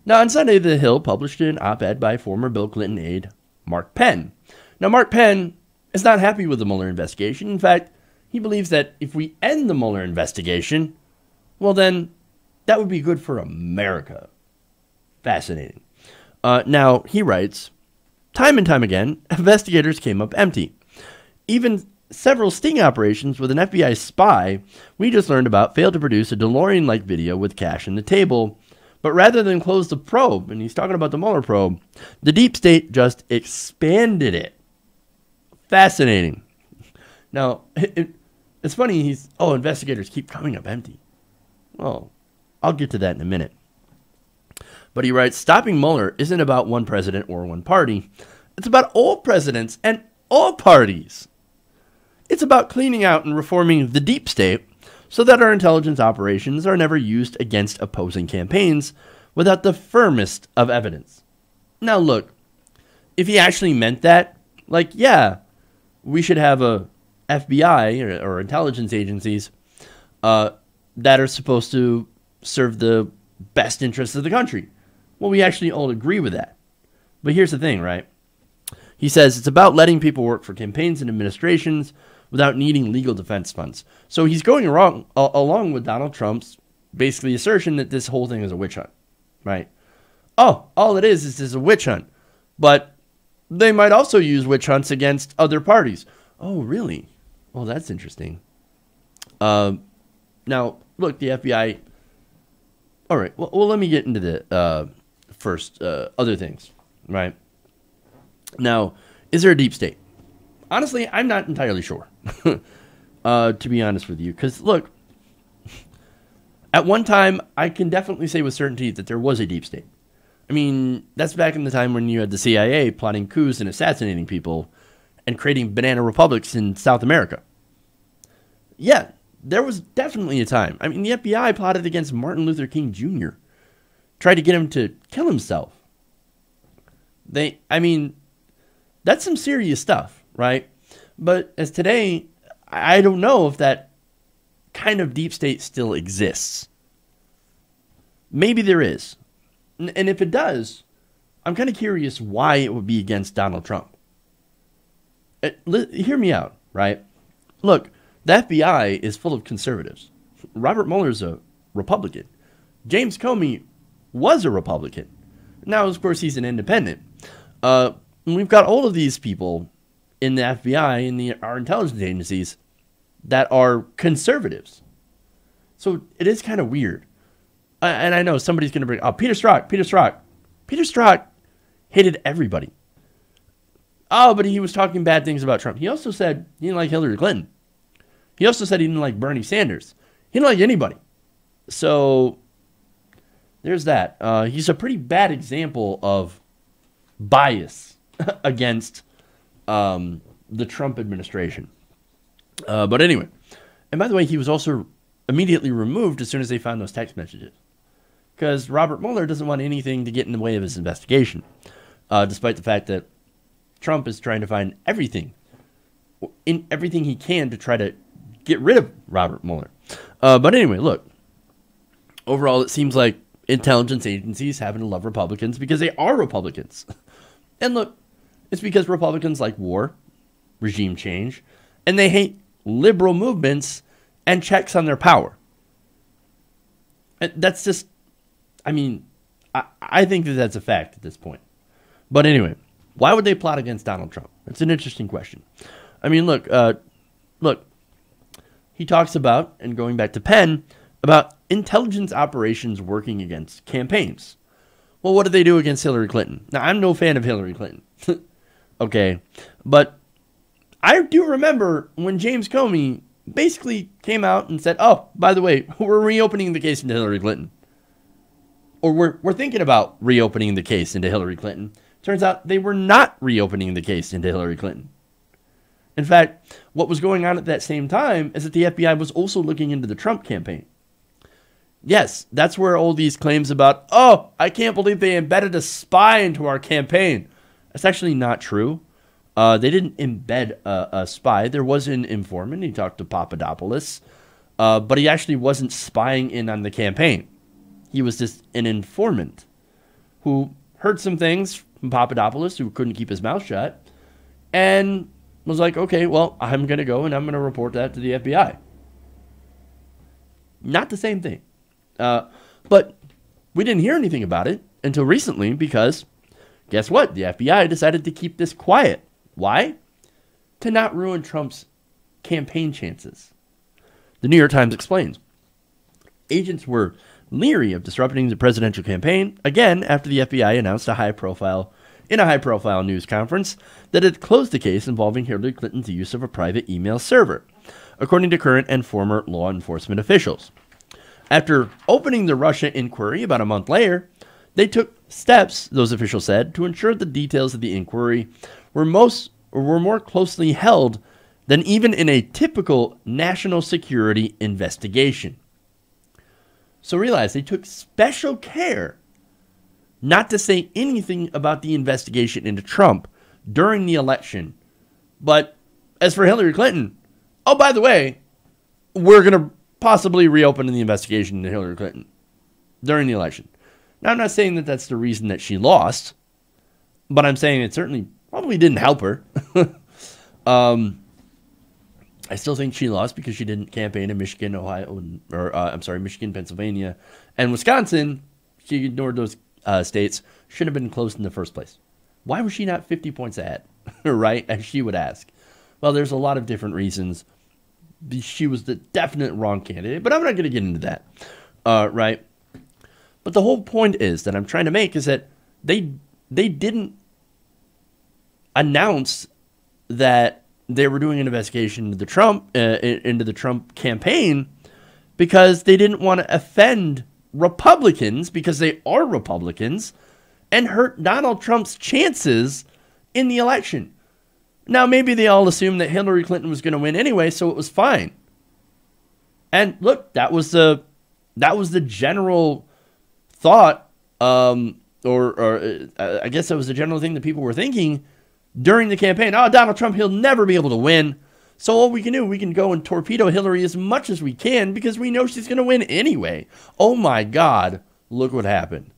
Now, on Sunday, The Hill published an op-ed by former Bill Clinton aide Mark Penn. Now, Mark Penn is not happy with the Mueller investigation. In fact, he believes that if we end the Mueller investigation, well, then that would be good for America. Fascinating. Now, he writes, time and time again, investigators came up empty. Even several sting operations with an FBI spy we just learned about failed to produce a DeLorean-like video with cash in the table. But rather than close the probe, and he's talking about the Mueller probe, the deep state just expanded it. Fascinating. Now, it's funny, investigators keep coming up empty. Well, I'll get to that in a minute. But he writes, stopping Mueller isn't about one president or one party. It's about all presidents and all parties. It's about cleaning out and reforming the deep state so that our intelligence operations are never used against opposing campaigns without the firmest of evidence. Now look, if he actually meant that, we should have a FBI or intelligence agencies that are supposed to serve the best interests of the country. Well, we actually all agree with that. But here's the thing, right? He says it's about letting people work for campaigns and administrations without needing legal defense funds. So he's going along with Donald Trump's basically assertion that this whole thing is a witch hunt, right? Oh, all it is a witch hunt. But they might also use witch hunts against other parties. Oh, really? Well, that's interesting. Now, look, the FBI... All right, well, let me get into the first other things, right? Now, is there a deep state? Honestly, I'm not entirely sure, to be honest with you. Because, look, at one time, I can definitely say with certainty that there was a deep state. I mean, that's back in the time when you had the CIA plotting coups and assassinating people and creating banana republics in South America. Yeah, there was definitely a time. I mean, the FBI plotted against Martin Luther King Jr., tried to get him to kill himself. That's some serious stuff, right? But as today, I don't know if that kind of deep state still exists. Maybe there is. And if it does, I'm kind of curious why it would be against Donald Trump. Hear me out, right? Look, the FBI is full of conservatives. Robert Mueller's a Republican. James Comey was a Republican. Now, of course, he's an independent. We've got all of these people in the FBI and our intelligence agencies that are conservatives. So it is kind of weird. And I know somebody's going to bring, Peter Strzok. Peter Strzok hated everybody. Oh, but he was talking bad things about Trump. He also said he didn't like Hillary Clinton. He also said he didn't like Bernie Sanders. He didn't like anybody. So there's that. He's a pretty bad example of bias against the Trump administration. But anyway, and by the way, he was also immediately removed as soon as they found those text messages. Because Robert Mueller doesn't want anything to get in the way of his investigation, despite the fact that Trump is trying to find everything he can to try to get rid of Robert Mueller. But anyway, look, overall, it seems like intelligence agencies happen to love Republicans because they are Republicans. And look, it's because Republicans like war, regime change, and they hate liberal movements and checks on their power. And that's just, I think that that's a fact at this point. But anyway, why would they plot against Donald Trump? It's an interesting question. Look, he talks about, and going back to Penn, about intelligence operations working against campaigns. Well, what did they do against Hillary Clinton? Now, I'm no fan of Hillary Clinton. Okay, but I do remember when James Comey basically came out and said, oh, by the way, we're reopening the case into Hillary Clinton. Or we're thinking about reopening the case into Hillary Clinton. Turns out they were not reopening the case into Hillary Clinton. In fact, what was going on at that same time is that the FBI was also looking into the Trump campaign. Yes, that's where all these claims about, oh, I can't believe they embedded a spy into our campaign. That's actually not true. They didn't embed a spy. There was an informant. He talked to Papadopoulos. But he actually wasn't spying in on the campaign. He was just an informant. who heard some things from Papadopoulos, who couldn't keep his mouth shut, and was like, okay, well, I'm going to go and I'm going to report that to the FBI. Not the same thing. But we didn't hear anything about it until recently because, guess what? The FBI decided to keep this quiet. Why? To not ruin Trump's campaign chances. The New York Times explains. Agents were leery of disrupting the presidential campaign, again, after the FBI announced in a high-profile news conference that it closed the case involving Hillary Clinton's use of a private email server, according to current and former law enforcement officials. After opening the Russia inquiry about a month later, they took steps, those officials said, to ensure the details of the inquiry were more closely held than even in a typical national security investigation. So realize they took special care not to say anything about the investigation into Trump during the election. But as for Hillary Clinton, oh, by the way, we're going to possibly reopen the investigation into Hillary Clinton during the election. Now, I'm not saying that that's the reason that she lost, but I'm saying it certainly probably didn't help her. I still think she lost because she didn't campaign in Michigan, Michigan, Pennsylvania, and Wisconsin. She ignored those states. Should have been close in the first place. Why was she not 50 points ahead, right, as she would ask? Well, there's a lot of different reasons. She was the definite wrong candidate, but I'm not going to get into that, right? But the whole point is that I'm trying to make is that they didn't announce that they were doing an investigation into the Trump campaign because they didn't want to offend Republicans, because they are Republicans, and hurt Donald Trump's chances in the election. Now, maybe they all assumed that Hillary Clinton was going to win anyway, so it was fine. And look, that was the general thought, I guess that was the general thing that people were thinking during the campaign. Oh, Donald Trump, he'll never be able to win. So all we can do, we can go and torpedo Hillary as much as we can because we know she's going to win anyway. Oh my God, look what happened.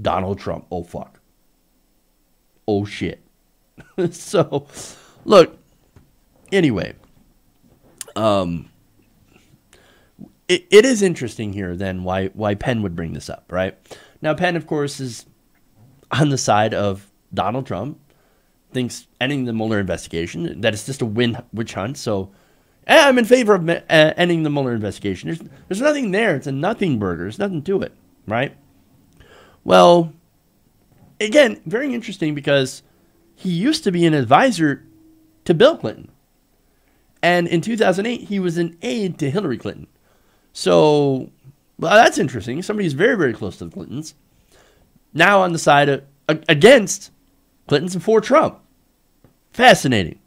Donald Trump, oh fuck. Oh shit. So, look, anyway, it is interesting here then why Penn would bring this up, right? Now, Penn, of course, is on the side of Donald Trump, thinks ending the Mueller investigation, that it's just a witch hunt. So I'm in favor of ending the Mueller investigation. There's nothing there. It's a nothing burger. There's nothing to it, right? Well, again, very interesting because he used to be an advisor to Bill Clinton. And in 2008, he was an aide to Hillary Clinton. So, well, that's interesting. Somebody who's very, very close to the Clintons. Now on the side of, against Clinton's and for Trump. Fascinating.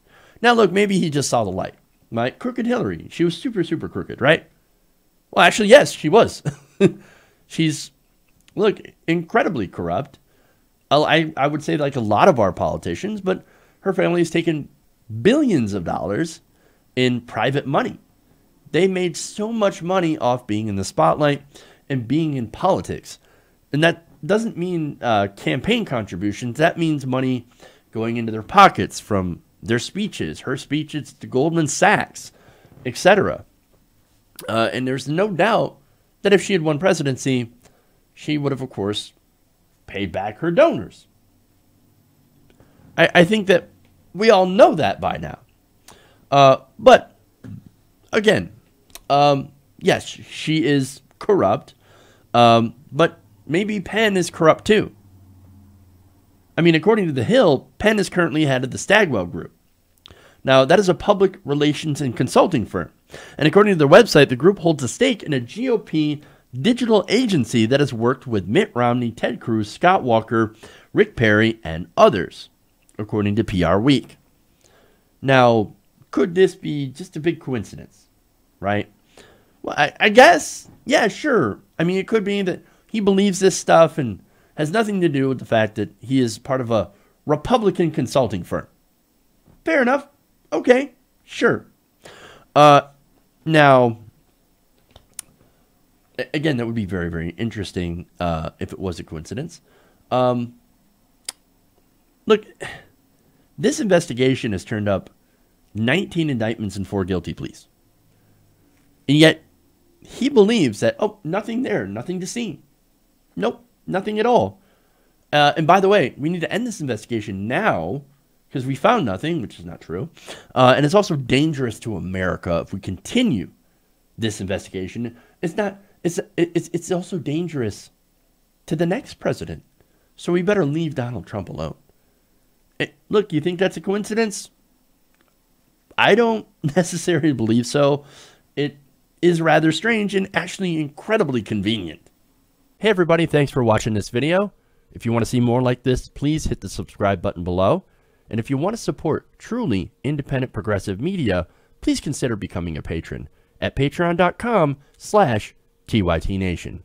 Now, look, maybe he just saw the light. Right? Crooked Hillary. She was super, super crooked, right? Well, actually, yes, she was. She's, look, incredibly corrupt. I would say like a lot of our politicians, but her family has taken billions of dollars in private money. They made so much money off being in the spotlight and being in politics. And that doesn't mean campaign contributions. That means money going into their pockets from their speeches, her speeches to Goldman Sachs, etc. And there's no doubt that if she had won presidency, she would have, of course, paid back her donors. I think that we all know that by now. But, again, yes, she is corrupt, but maybe Penn is corrupt too. I mean, according to The Hill, Penn is currently head of the Stagwell Group. Now, that is a public relations and consulting firm. And according to their website, the group holds a stake in a GOP digital agency that has worked with Mitt Romney, Ted Cruz, Scott Walker, Rick Perry, and others, according to PR Week. Now, could this be just a big coincidence, right? Well, I guess, yeah, sure. I mean, it could be that he believes this stuff and has nothing to do with the fact that he is part of a Republican consulting firm. Fair enough. Okay, sure. Now, again, that would be very, very interesting if it was a coincidence. Look, this investigation has turned up 19 indictments and 4 guilty pleas. And yet, he believes that, oh, nothing there, nothing to see. Nope, nothing at all. And by the way, we need to end this investigation now because we found nothing, which is not true. And it's also dangerous to America if we continue this investigation. It's also dangerous to the next president. So we better leave Donald Trump alone. Look, you think that's a coincidence? I don't necessarily believe so. It is rather strange and actually incredibly convenient. Hey everybody, thanks for watching this video. If you want to see more like this, please hit the subscribe button below. And if you want to support truly independent progressive media, please consider becoming a patron at patreon.com/TYTNation.